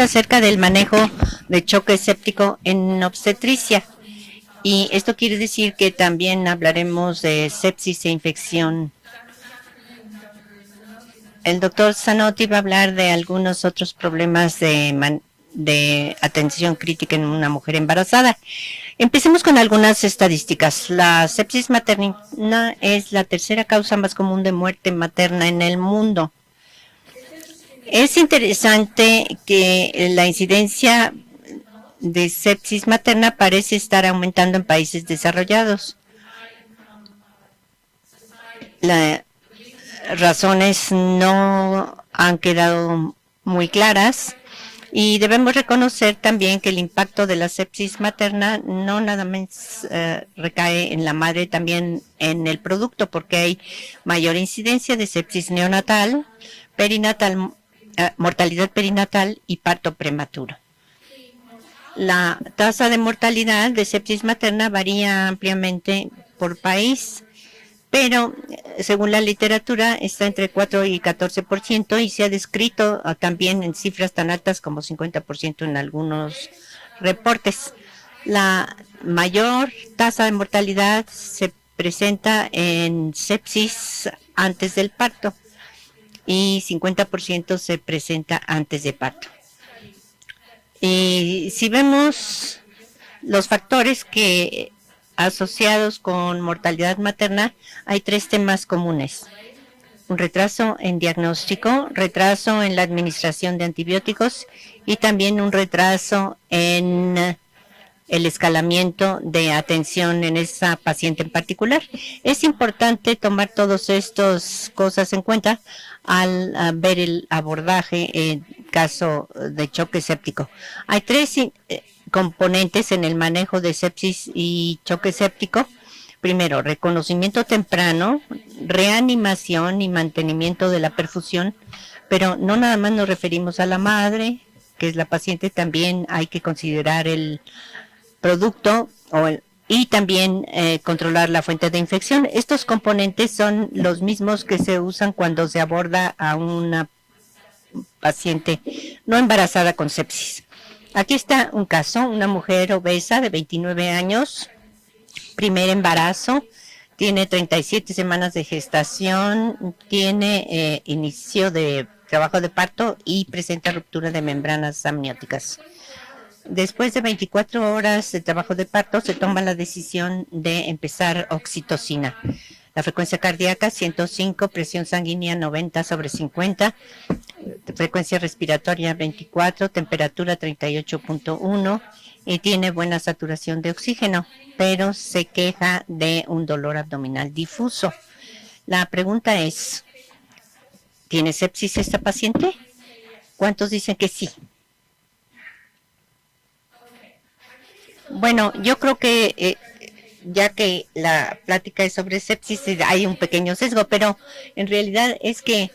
acerca del manejo de choque séptico en obstetricia. Y esto quiere decir que también hablaremos de sepsis e infección. El doctor Zanotti va a hablar de algunos otros problemas de atención crítica en una mujer embarazada. Empecemos con algunas estadísticas. La sepsis materna es la tercera causa más común de muerte materna en el mundo. Es interesante que la incidencia de sepsis materna parece estar aumentando en países desarrollados. Las razones no han quedado muy claras. Y debemos reconocer también que el impacto de la sepsis materna no nada más recae en la madre, también en el producto, porque hay mayor incidencia de sepsis neonatal, perinatal, mortalidad perinatal y parto prematuro. La tasa de mortalidad de sepsis materna varía ampliamente por país, pero según la literatura está entre 4 y 14% y se ha descrito también en cifras tan altas como 50% en algunos reportes. La mayor tasa de mortalidad se presenta en sepsis antes del parto y 50% se presenta antes de parto. Y si vemos los factores que asociados con mortalidad materna, hay 3 temas comunes: un retraso en diagnóstico, retraso en la administración de antibióticos y también un retraso en el escalamiento de atención en esa paciente en particular. Es importante tomar todas estas cosas en cuenta al ver el abordaje en caso de choque séptico. Hay 3 componentes en el manejo de sepsis y choque séptico. Primero, reconocimiento temprano, reanimación y mantenimiento de la perfusión, pero no nada más nos referimos a la madre, que es la paciente, también hay que considerar el producto y también controlar la fuente de infección. Estos componentes son los mismos que se usan cuando se aborda a una paciente no embarazada con sepsis. Aquí está un caso: una mujer obesa de 29 años, primer embarazo, tiene 37 semanas de gestación, tiene inicio de trabajo de parto y presenta ruptura de membranas amnióticas. Después de 24 horas de trabajo de parto, se toma la decisión de empezar oxitocina. La frecuencia cardíaca 105, presión sanguínea 90/50, frecuencia respiratoria 24, temperatura 38.1 y tiene buena saturación de oxígeno, pero se queja de un dolor abdominal difuso. La pregunta es, ¿tiene sepsis esta paciente? ¿Cuántos dicen que sí? Bueno, yo creo que ya que la plática es sobre sepsis, hay un pequeño sesgo, pero en realidad es que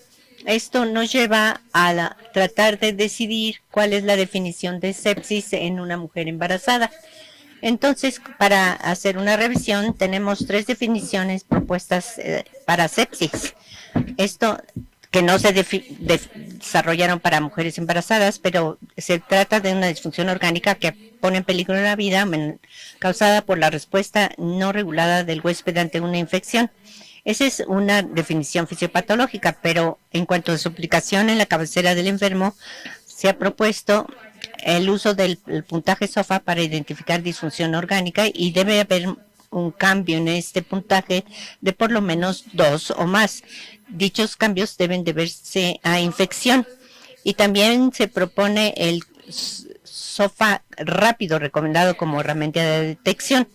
esto nos lleva a tratar de decidir cuál es la definición de sepsis en una mujer embarazada. Entonces, para hacer una revisión, tenemos 3 definiciones propuestas para sepsis. Esto que no se desarrollaron para mujeres embarazadas, pero se trata de una disfunción orgánica que pone en peligro la vida causada por la respuesta no regulada del huésped ante una infección. Esa es una definición fisiopatológica, pero en cuanto a su aplicación en la cabecera del enfermo, se ha propuesto el uso del puntaje SOFA para identificar disfunción orgánica y debe haber un cambio en este puntaje de por lo menos 2 o más. Dichos cambios deben deberse a infección. Y también se propone el SOFA rápido, recomendado como herramienta de detección.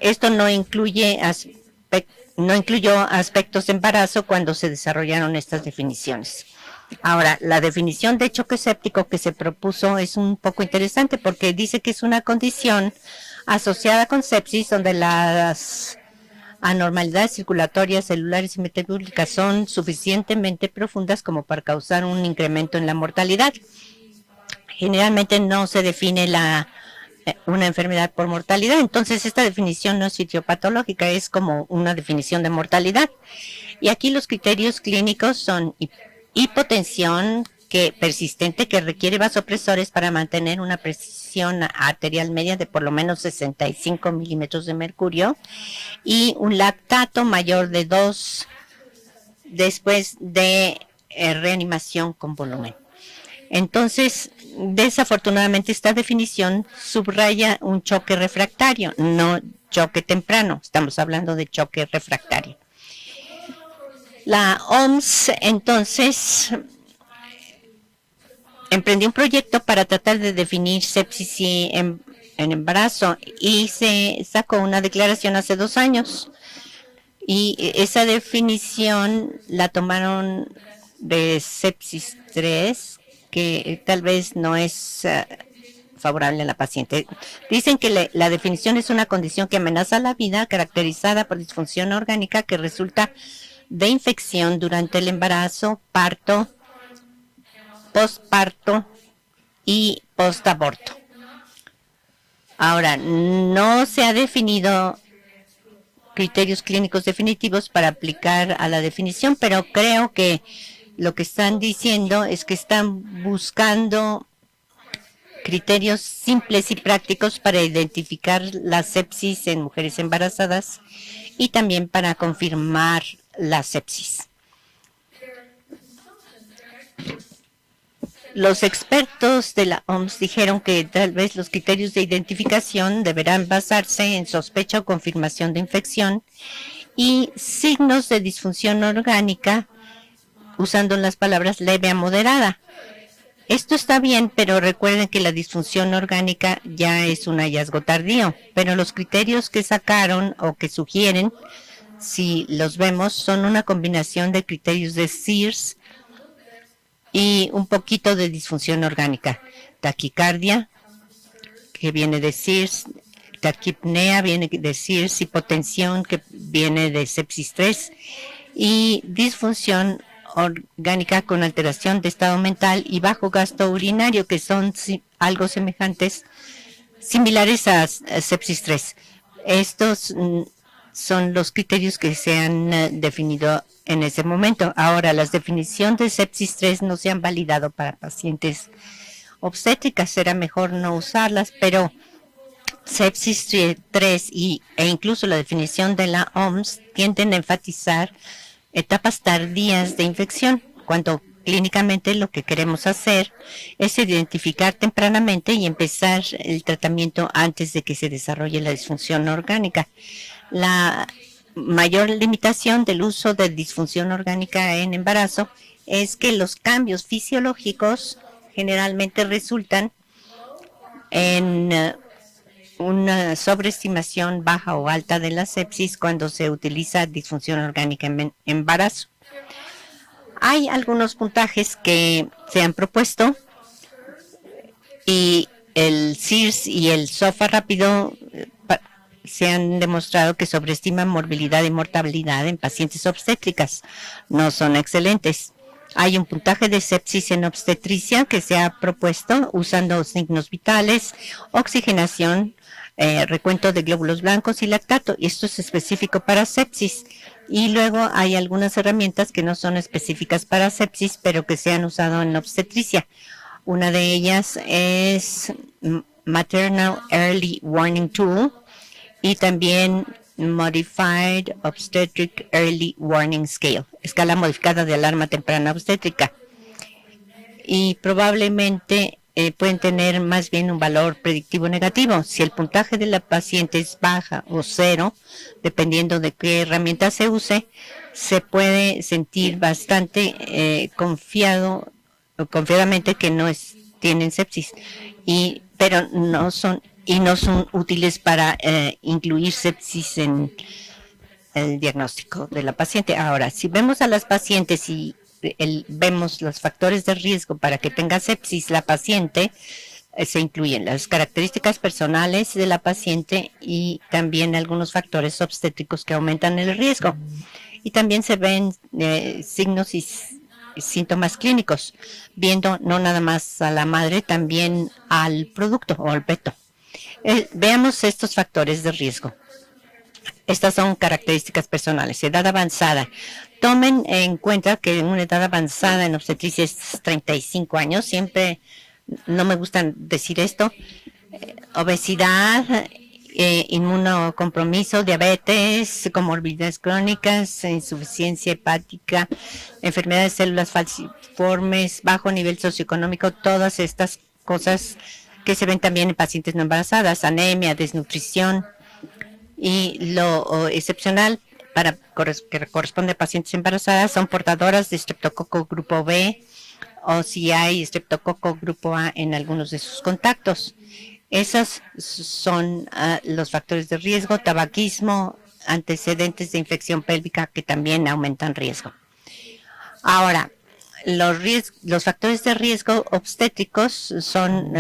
Esto no incluyó aspectos de embarazo cuando se desarrollaron estas definiciones. Ahora, la definición de choque séptico que se propuso es un poco interesante porque dice que es una condición asociada con sepsis donde las anormalidades circulatorias, celulares y metabólicas son suficientemente profundas como para causar un incremento en la mortalidad. Generalmente no se define una enfermedad por mortalidad, entonces esta definición no es fisiopatológica, es como una definición de mortalidad. Y aquí los criterios clínicos son hipotensión, persistente que requiere vasopresores para mantener una presión arterial media de por lo menos 65 milímetros de mercurio y un lactato mayor de 2 después de reanimación con volumen. Entonces, desafortunadamente, esta definición subraya un choque refractario, no choque temprano. Estamos hablando de choque refractario. La OMS, entonces, emprendió un proyecto para tratar de definir sepsis en embarazo y se sacó una declaración hace 2 años. Y esa definición la tomaron de sepsis 3, que tal vez no es favorable a la paciente. Dicen que la definición es una condición que amenaza la vida caracterizada por disfunción orgánica que resulta de infección durante el embarazo, parto, posparto y postaborto. Ahora, no se ha definido criterios clínicos definitivos para aplicar a la definición, pero creo que lo que están diciendo es que están buscando criterios simples y prácticos para identificar la sepsis en mujeres embarazadas y también para confirmar la sepsis. Los expertos de la OMS dijeron que tal vez los criterios de identificación deberán basarse en sospecha o confirmación de infección y signos de disfunción orgánica usando las palabras leve a moderada. Esto está bien, pero recuerden que la disfunción orgánica ya es un hallazgo tardío, pero los criterios que sacaron o que sugieren, si los vemos, son una combinación de criterios de Sears y un poquito de disfunción orgánica. Taquicardia, que viene de Sears, taquipnea viene de Sears, hipotensión, que viene de sepsis 3, y disfunción orgánica con alteración de estado mental y bajo gasto urinario, que son algo similares a sepsis 3. Estos son los criterios que se han definido en ese momento. Ahora, las definiciones de sepsis 3 no se han validado para pacientes obstétricas. Será mejor no usarlas, pero sepsis 3 e incluso la definición de la OMS tienden a enfatizar etapas tardías de infección, cuando clínicamente lo que queremos hacer es identificar tempranamente y empezar el tratamiento antes de que se desarrolle la disfunción orgánica. La mayor limitación del uso de disfunción orgánica en embarazo es que los cambios fisiológicos generalmente resultan en una sobreestimación baja o alta de la sepsis cuando se utiliza disfunción orgánica en embarazo. Hay algunos puntajes que se han propuesto y el SIRS y el SOFA rápido se han demostrado que sobreestiman morbilidad y mortalidad en pacientes obstétricas. No son excelentes. Hay un puntaje de sepsis en obstetricia que se ha propuesto usando signos vitales, oxigenación, recuento de glóbulos blancos y lactato. Y esto es específico para sepsis. Y luego hay algunas herramientas que no son específicas para sepsis, pero que se han usado en obstetricia. Una de ellas es Maternal Early Warning Tool y también Modified Obstetric Early Warning Scale, escala modificada de alarma temprana obstétrica. Y probablemente pueden tener más bien un valor predictivo negativo. Si el puntaje de la paciente es baja o 0, dependiendo de qué herramienta se use, se puede sentir bastante confiadamente que no tienen sepsis, pero no son útiles para incluir sepsis en el diagnóstico de la paciente. Ahora, si vemos a las pacientes y vemos los factores de riesgo para que tenga sepsis la paciente, se incluyen las características personales de la paciente y también algunos factores obstétricos que aumentan el riesgo. Y también se ven signos y síntomas clínicos, viendo no nada más a la madre, también al producto o al feto. Veamos estos factores de riesgo. Estas son características personales. Edad avanzada. Tomen en cuenta que una edad avanzada en obstetricia es 35 años. Siempre no me gusta decir esto. Obesidad, inmunocompromiso, diabetes, comorbilidades crónicas, insuficiencia hepática, enfermedades de células falciformes, bajo nivel socioeconómico, todas estas cosas que se ven también en pacientes no embarazadas, anemia, desnutrición. Y lo excepcional que corresponde a pacientes embarazadas son portadoras de estreptococo grupo B o si hay estreptococo grupo A en algunos de sus contactos. Esos son los factores de riesgo, tabaquismo, antecedentes de infección pélvica que también aumentan riesgo. Ahora, los factores de riesgo obstétricos son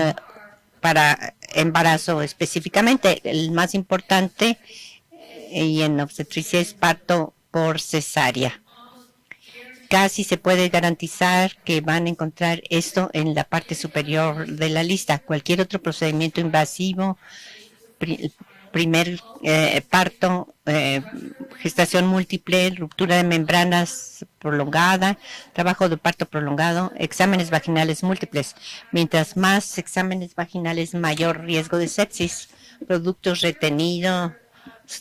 para embarazo específicamente. El más importante y en obstetricia es parto por cesárea. Casi se puede garantizar que van a encontrar esto en la parte superior de la lista. Cualquier otro procedimiento invasivo, primer parto, gestación múltiple, ruptura de membranas prolongada, trabajo de parto prolongado, exámenes vaginales múltiples. Mientras más exámenes vaginales, mayor riesgo de sepsis, productos retenidos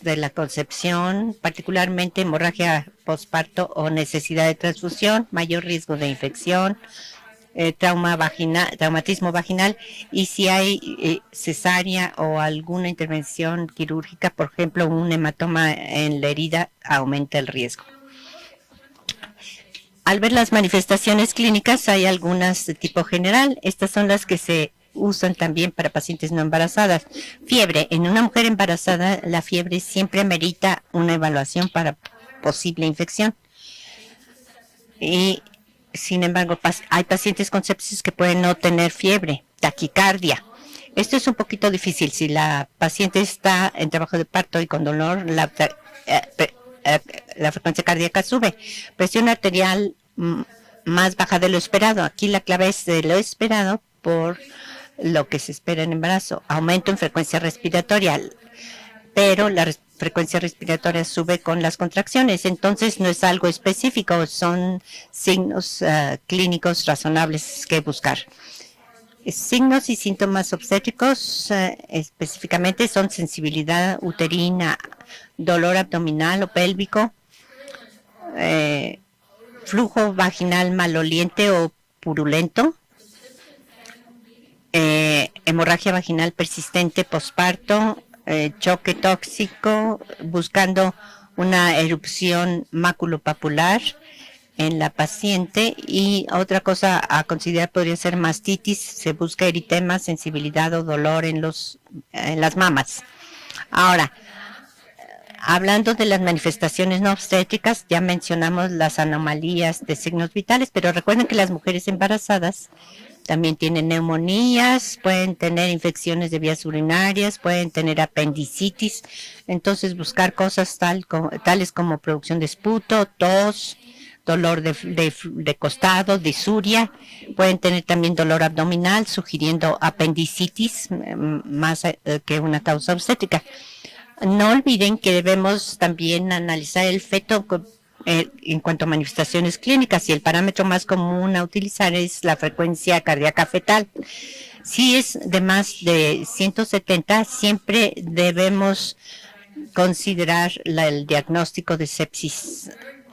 de la concepción, particularmente hemorragia postparto o necesidad de transfusión, mayor riesgo de infección, traumatismo vaginal, y si hay cesárea o alguna intervención quirúrgica, por ejemplo, un hematoma en la herida, aumenta el riesgo. Al ver las manifestaciones clínicas, hay algunas de tipo general. Estas son las que se usan también para pacientes no embarazadas. Fiebre. En una mujer embarazada, la fiebre siempre amerita una evaluación para posible infección. Y, sin embargo, hay pacientes con sepsis que pueden no tener fiebre. Taquicardia. Esto es un poquito difícil. Si la paciente está en trabajo de parto y con dolor, la frecuencia cardíaca sube. Presión arterial más baja de lo esperado. Aquí la clave es de lo esperado por lo que se espera en embarazo. Aumento en frecuencia respiratoria, pero la frecuencia respiratoria sube con las contracciones. Entonces no es algo específico, son signos clínicos razonables que buscar. Signos y síntomas obstétricos específicamente son sensibilidad uterina, dolor abdominal o pélvico, flujo vaginal maloliente o purulento, hemorragia vaginal persistente posparto, choque tóxico, buscando una erupción maculopapular en la paciente, y otra cosa a considerar podría ser mastitis. Se busca eritema, sensibilidad o dolor en las mamas. Ahora, hablando de las manifestaciones no obstétricas, ya mencionamos las anomalías de signos vitales, pero recuerden que las mujeres embarazadas también tienen neumonías, pueden tener infecciones de vías urinarias, pueden tener apendicitis. Entonces, buscar cosas tales como producción de esputo, tos, dolor de costado, disuria. Pueden tener también dolor abdominal, sugiriendo apendicitis más que una causa obstétrica. No olviden que debemos también analizar el feto en cuanto a manifestaciones clínicas, y el parámetro más común a utilizar es la frecuencia cardíaca fetal. Si es de más de 170, siempre debemos considerar el diagnóstico de sepsis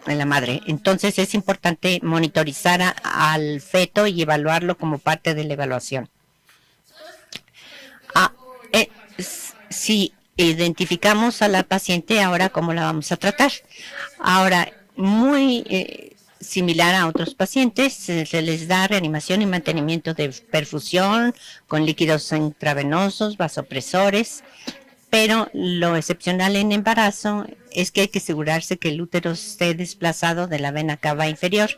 en la madre. Entonces es importante monitorizar al feto y evaluarlo como parte de la evaluación. Si identificamos a la paciente, ahora cómo la vamos a tratar. Ahora, muy similar a otros pacientes, se les da reanimación y mantenimiento de perfusión con líquidos intravenosos, vasopresores, pero lo excepcional en embarazo es que hay que asegurarse que el útero esté desplazado de la vena cava inferior,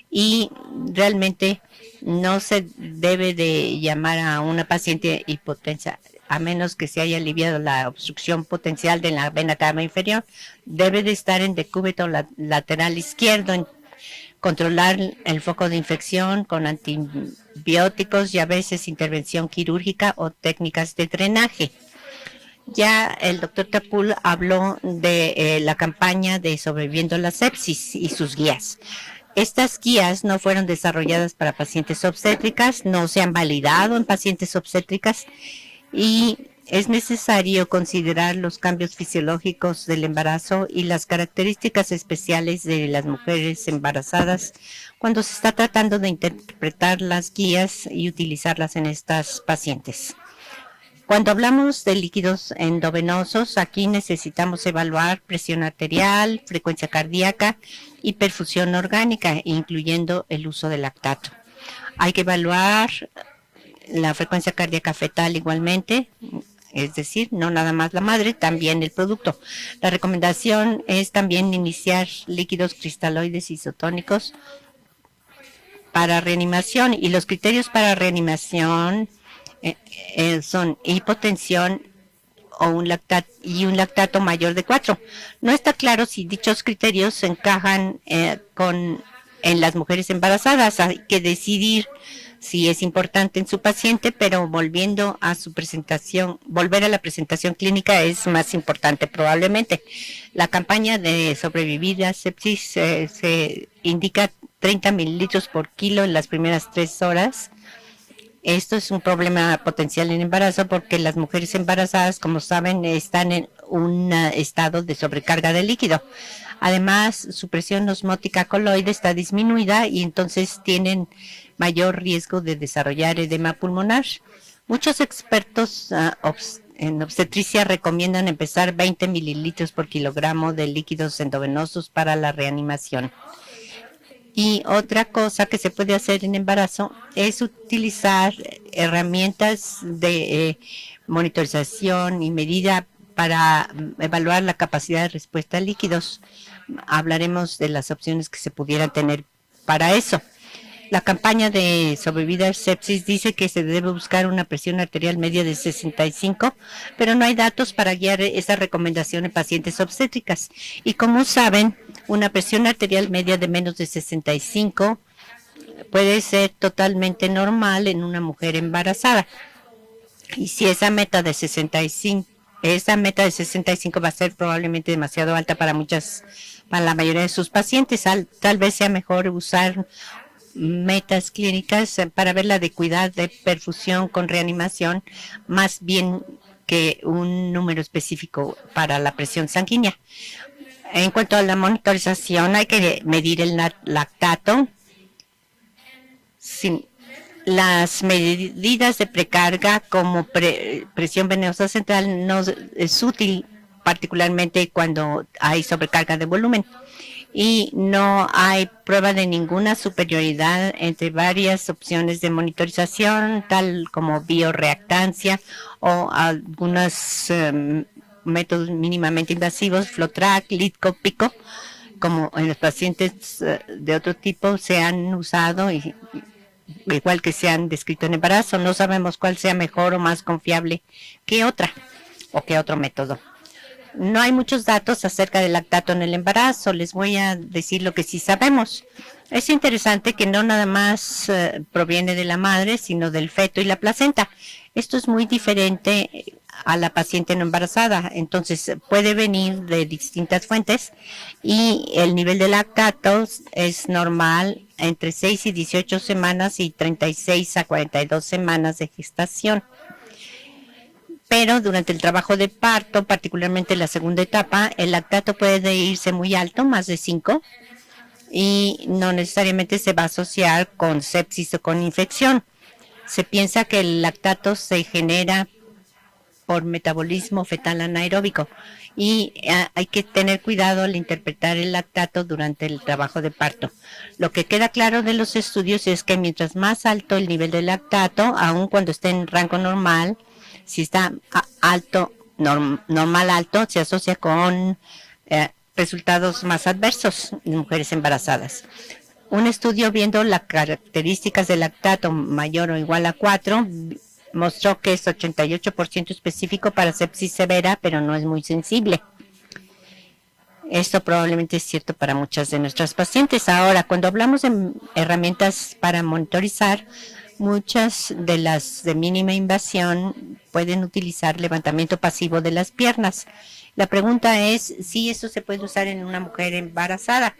y realmente no se debe de llamar a una paciente hipotensa a menos que se haya aliviado la obstrucción potencial de la vena cava inferior. Debe de estar en decúbito lateral izquierdo, controlar el foco de infección con antibióticos y a veces intervención quirúrgica o técnicas de drenaje. Ya el doctor Tapul habló de la campaña de Sobreviviendo a la Sepsis y sus guías. Estas guías no fueron desarrolladas para pacientes obstétricas, no se han validado en pacientes obstétricas y es necesario considerar los cambios fisiológicos del embarazo y las características especiales de las mujeres embarazadas cuando se está tratando de interpretar las guías y utilizarlas en estas pacientes. Cuando hablamos de líquidos endovenosos, aquí necesitamos evaluar presión arterial, frecuencia cardíaca y perfusión orgánica, incluyendo el uso de lactato. Hay que evaluar la frecuencia cardíaca fetal igualmente, es decir, no nada más la madre, también el producto. La recomendación es también iniciar líquidos cristaloides isotónicos para reanimación, y los criterios para reanimación son hipotensión o un lactato mayor de 4. No está claro si dichos criterios se encajan en las mujeres embarazadas. Hay que decidir si es importante en su paciente, pero volver a la presentación clínica es más importante probablemente. La campaña de sobrevivir a sepsis se indica 30 mililitros por kilo en las primeras 3 horas. Esto es un problema potencial en embarazo porque las mujeres embarazadas, como saben, están en un estado de sobrecarga de líquido. Además, su presión osmótica coloide está disminuida y entonces tienen mayor riesgo de desarrollar edema pulmonar. Muchos expertos en obstetricia recomiendan empezar 20 mililitros por kilogramo de líquidos endovenosos para la reanimación. Y otra cosa que se puede hacer en embarazo es utilizar herramientas de monitorización y medida para evaluar la capacidad de respuesta a líquidos. Hablaremos de las opciones que se pudieran tener para eso. La campaña de sobrevivir a sepsis dice que se debe buscar una presión arterial media de 65, pero no hay datos para guiar esa recomendación en pacientes obstétricas. Y como saben, una presión arterial media de menos de 65 puede ser totalmente normal en una mujer embarazada. Y si esa meta de 65 va a ser probablemente demasiado alta para la mayoría de sus pacientes, tal vez sea mejor usar metas clínicas para ver la adecuacidad de perfusión con reanimación, más bien que un número específico para la presión sanguínea. En cuanto a la monitorización, hay que medir el lactato. Las medidas de precarga como presión venosa central no es útil, particularmente cuando hay sobrecarga de volumen. Y no hay prueba de ninguna superioridad entre varias opciones de monitorización, tal como bioreactancia o algunos métodos mínimamente invasivos, FLOTRAC, LITCO, como en los pacientes de otro tipo se han usado, igual que se han descrito en embarazo. No sabemos cuál sea mejor o más confiable que otra o que otro método. No hay muchos datos acerca del lactato en el embarazo. Les voy a decir lo que sí sabemos. Es interesante que no nada más proviene de la madre, sino del feto y la placenta. Esto es muy diferente a la paciente no embarazada. Entonces puede venir de distintas fuentes y el nivel de lactato es normal entre 6 y 18 semanas y 36 a 42 semanas de gestación. Pero durante el trabajo de parto, particularmente en la segunda etapa, el lactato puede irse muy alto, más de 5, y no necesariamente se va a asociar con sepsis o con infección. Se piensa que el lactato se genera por metabolismo fetal anaeróbico y hay que tener cuidado al interpretar el lactato durante el trabajo de parto. Lo que queda claro de los estudios es que mientras más alto el nivel de lactato, aun cuando esté en rango normal, si está alto, normal alto, se asocia con resultados más adversos en mujeres embarazadas. Un estudio viendo las características del lactato mayor o igual a 4 mostró que es 88% específico para sepsis severa, pero no es muy sensible. Esto probablemente es cierto para muchas de nuestras pacientes. Ahora, cuando hablamos de herramientas para monitorizar, Muchas de las de mínima invasión pueden utilizar levantamiento pasivo de las piernas. La pregunta es si eso se puede usar en una mujer embarazada.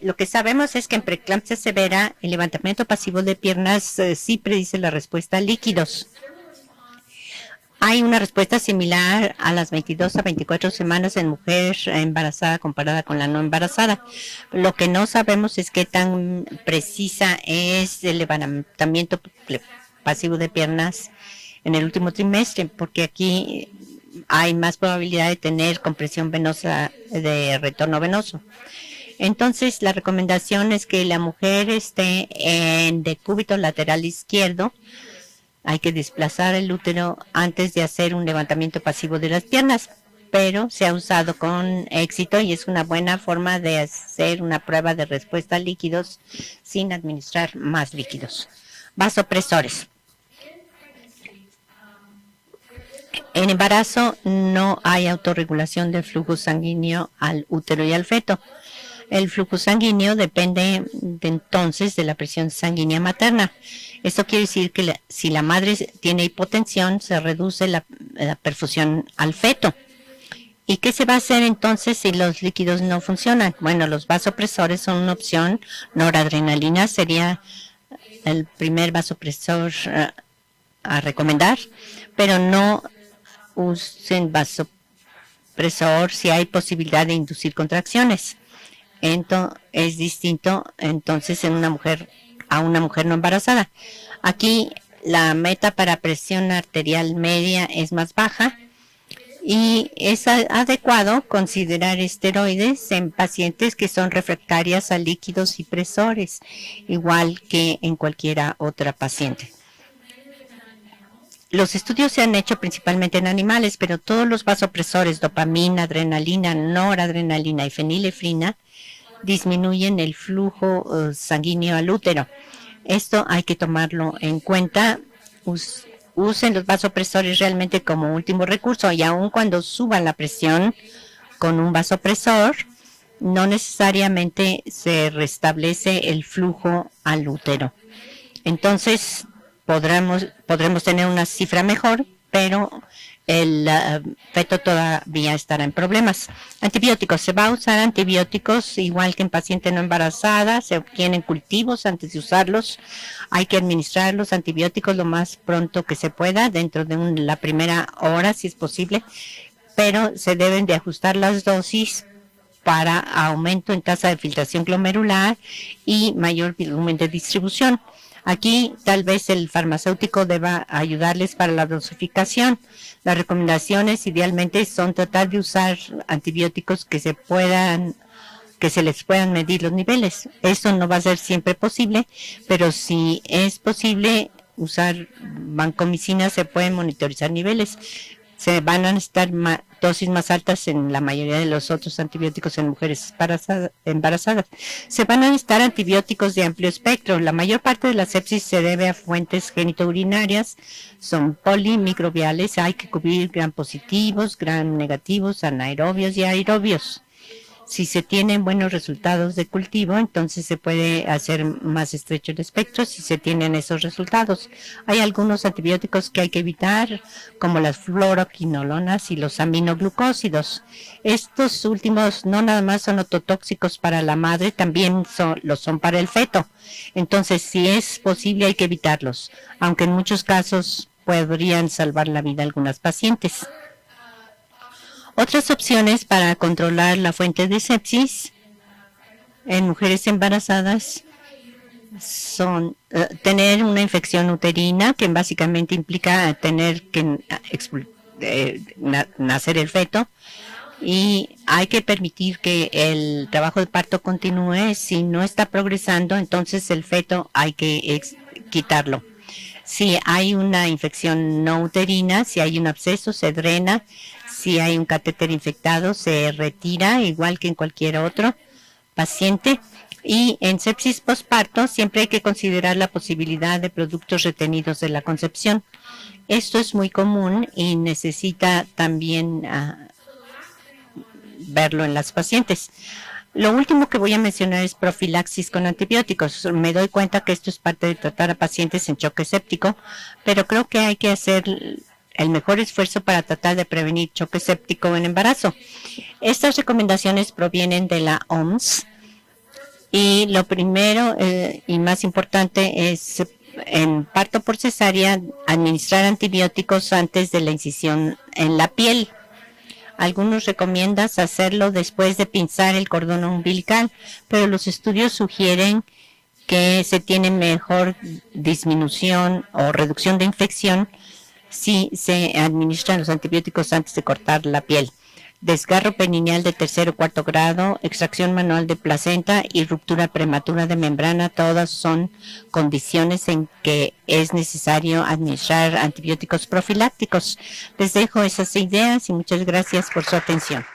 Lo que sabemos es que en preeclampsia severa el levantamiento pasivo de piernas sí predice la respuesta a líquidos. Hay una respuesta similar a las 22 a 24 semanas en mujer embarazada comparada con la no embarazada. Lo que no sabemos es qué tan precisa es el levantamiento pasivo de piernas en el último trimestre, porque aquí hay más probabilidad de tener compresión venosa de retorno venoso. Entonces, la recomendación es que la mujer esté en decúbito lateral izquierdo. Hay que desplazar el útero antes de hacer un levantamiento pasivo de las piernas, pero se ha usado con éxito y es una buena forma de hacer una prueba de respuesta a líquidos sin administrar más líquidos. Vasopresores. En embarazo no hay autorregulación del flujo sanguíneo al útero y al feto. El flujo sanguíneo depende entonces de la presión sanguínea materna. Esto quiere decir que si la madre tiene hipotensión, se reduce la perfusión al feto. ¿Y qué se va a hacer entonces si los líquidos no funcionan? Bueno, los vasopresores son una opción. Noradrenalina sería el primer vasopresor a recomendar, pero no usen vasopresor si hay posibilidad de inducir contracciones. Es distinto entonces a una mujer no embarazada. Aquí la meta para presión arterial media es más baja y es adecuado considerar esteroides en pacientes que son refractarias a líquidos y presores, igual que en cualquiera otra paciente. Los estudios se han hecho principalmente en animales, pero todos los vasopresores, dopamina, adrenalina, noradrenalina y fenilefrina, disminuyen el flujo sanguíneo al útero. Esto hay que tomarlo en cuenta. Usen los vasopresores realmente como último recurso y aun cuando suban la presión con un vasopresor, no necesariamente se restablece el flujo al útero. Entonces, podremos tener una cifra mejor, pero el feto todavía estará en problemas. Antibióticos. Se va a usar antibióticos igual que en paciente no embarazada. Se obtienen cultivos antes de usarlos. Hay que administrar los antibióticos lo más pronto que se pueda, dentro de la primera hora si es posible, pero se deben de ajustar las dosis para aumento en tasa de filtración glomerular y mayor volumen de distribución. Aquí tal vez el farmacéutico deba ayudarles para la dosificación. Las recomendaciones idealmente son tratar de usar antibióticos que se les puedan medir los niveles. Eso no va a ser siempre posible, pero si es posible usar vancomicina, se pueden monitorizar niveles. Se van a necesitar dosis más altas en la mayoría de los otros antibióticos en mujeres embarazadas. Se van a necesitar antibióticos de amplio espectro. La mayor parte de la sepsis se debe a fuentes genitourinarias, son polimicrobiales. Hay que cubrir gram positivos, gram negativos, anaerobios y aerobios. Si se tienen buenos resultados de cultivo, entonces se puede hacer más estrecho el espectro si se tienen esos resultados. Hay algunos antibióticos que hay que evitar, como las fluoroquinolonas y los aminoglucósidos. Estos últimos no nada más son ototóxicos para la madre, también lo son para el feto. Entonces, si es posible, hay que evitarlos, aunque en muchos casos podrían salvar la vida a algunas pacientes. Otras opciones para controlar la fuente de sepsis en mujeres embarazadas son tener una infección uterina, que básicamente implica tener que nacer el feto, y hay que permitir que el trabajo de parto continúe. Si no está progresando, entonces el feto hay que quitarlo. Si hay una infección no uterina, si hay un absceso, se drena. Si hay un catéter infectado, se retira, igual que en cualquier otro paciente. Y en sepsis postparto siempre hay que considerar la posibilidad de productos retenidos de la concepción. Esto es muy común y necesita también verlo en las pacientes. Lo último que voy a mencionar es profilaxis con antibióticos. Me doy cuenta que esto es parte de tratar a pacientes en choque séptico, pero creo que hay que hacer el mejor esfuerzo para tratar de prevenir choque séptico en embarazo. Estas recomendaciones provienen de la OMS y lo primero y más importante es en parto por cesárea administrar antibióticos antes de la incisión en la piel. Algunos recomiendan hacerlo después de pinzar el cordón umbilical, pero los estudios sugieren que se tiene mejor disminución o reducción de infección si se administran los antibióticos antes de cortar la piel. Desgarro perineal de tercer o cuarto grado, extracción manual de placenta y ruptura prematura de membrana, todas son condiciones en que es necesario administrar antibióticos profilácticos. Les dejo esas ideas y muchas gracias por su atención.